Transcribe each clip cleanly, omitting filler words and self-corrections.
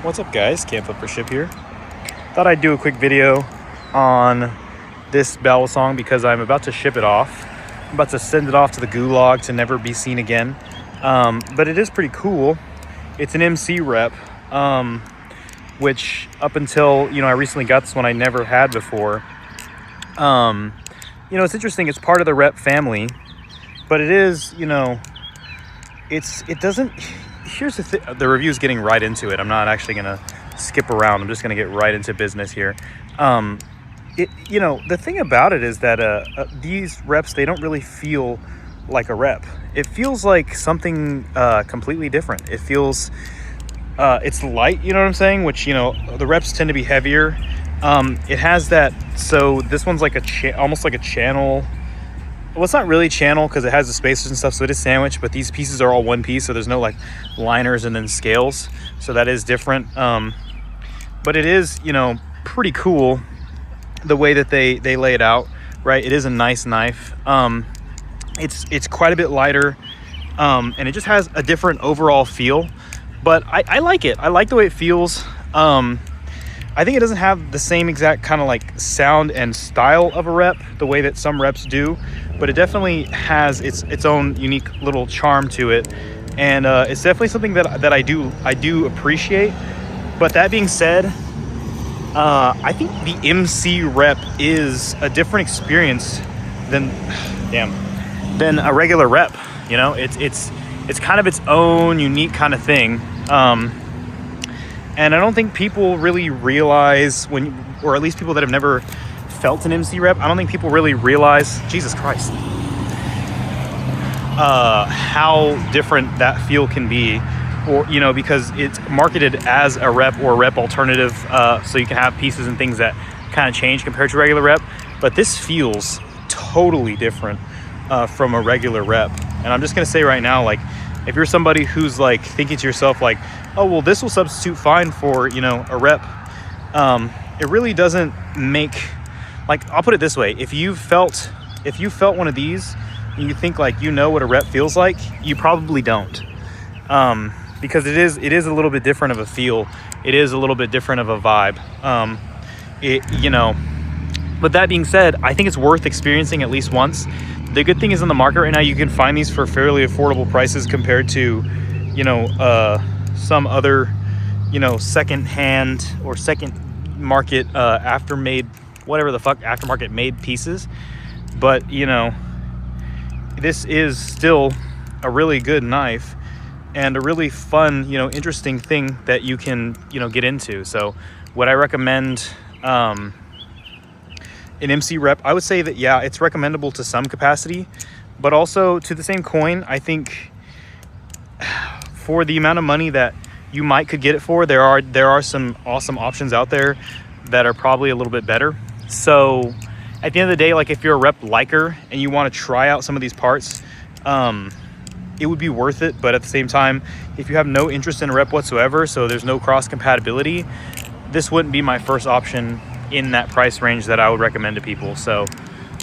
What's up, guys? Camp Flipper Ship here. Thought I'd do a quick video on this Bali song because I'm about to ship it off. I'm about to send it off to the gulag to never be seen again. But it is pretty cool. It's an MC rep, which up until, I recently got this one I never had before. It's interesting. It's part of the rep family, but it is, it doesn't. Here's the review's getting right into it. I'm not actually gonna skip around. I'm just gonna get right into business here. The thing about it is that these reps, they don't really feel like a rep. It feels like something completely different. It feels it's light, you know what I'm saying? Which, the reps tend to be heavier. It has that. So this one's like almost like a channel. Well, it's not really channel because it has the spacers and stuff, so it is sandwiched, but these pieces are all one piece, so there's no like liners and then scales, so that is different. But it is, pretty cool the way that they lay it out, right? It is a nice knife. It's quite a bit lighter, and it just has a different overall feel, but I like it. I like the way it feels. I think it doesn't have the same exact kind of like sound and style of a rep the way that some reps do, but it definitely has its own unique little charm to it, and it's definitely something that I do appreciate. But that being said, I think the MC rep is a different experience than a regular rep. It's kind of its own unique kind of thing. And I don't think people really realize or at least people that have never felt an MC rep, I don't think people really realize, Jesus Christ, how different that feel can be, or, because it's marketed as a rep or a rep alternative. So you can have pieces and things that kind of change compared to regular rep, but this feels totally different from a regular rep. And I'm just going to say right now, like, if you're somebody who's like thinking to yourself like, oh, well, this will substitute fine for, a rep. It really doesn't make, like, I'll put it this way. If you felt one of these and you think like, what a rep feels like, you probably don't. Because it is a little bit different of a feel. It is a little bit different of a vibe. But that being said, I think it's worth experiencing at least once. The good thing is, on the market right now, you can find these for fairly affordable prices compared to, some other, second-hand or second market aftermarket made pieces. But, this is still a really good knife and a really fun, interesting thing that you can, get into. So would I recommend an MC rep? I would say that, yeah, it's recommendable to some capacity, but also to the same coin, I think for the amount of money that you could get it for, there are some awesome options out there that are probably a little bit better. So at the end of the day, like, if you're a rep liker and you want to try out some of these parts, it would be worth it. But at the same time, if you have no interest in a rep whatsoever, so there's no cross compatibility, this wouldn't be my first option in that price range that I would recommend to people. So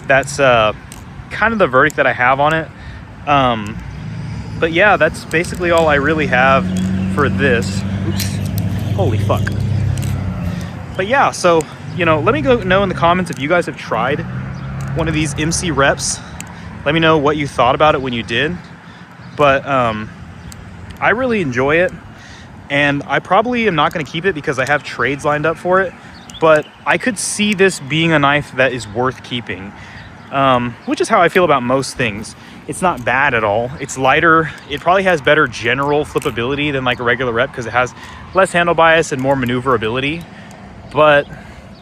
that's kind of the verdict that I have on it. But yeah, that's basically all I really have for this. Oops, holy fuck. But yeah, so let me know in the comments if you guys have tried one of these MC reps. Let me know what you thought about it when you did. But I really enjoy it, and I probably am not going to keep it because I have trades lined up for it. But I could see this being a knife that is worth keeping, which is how I feel about most things. It's not bad at all. It's lighter. It probably has better general flippability than like a regular rep because it has less handle bias and more maneuverability. But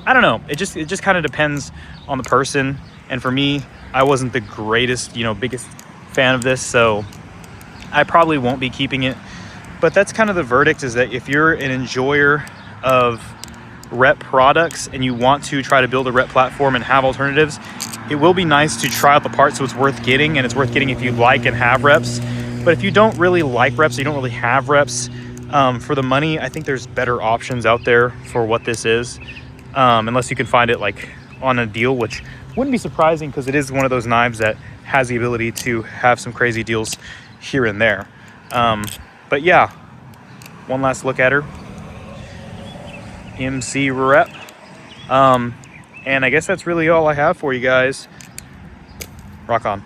I don't know. It just kind of depends on the person. And for me, I wasn't the greatest, biggest fan of this, so I probably won't be keeping it. But that's kind of the verdict, is that if you're an enjoyer of rep products and you want to try to build a rep platform and have alternatives, it will be nice to try out the part, so it's worth getting, and it's worth getting if you like and have reps. But if you don't really like reps, you don't really have reps, for the money, I think there's better options out there for what this is, unless you can find it like on a deal, which wouldn't be surprising because it is one of those knives that has the ability to have some crazy deals here and there. But yeah, one last look at her. MC rep. And I guess that's really all I have for you guys. Rock on.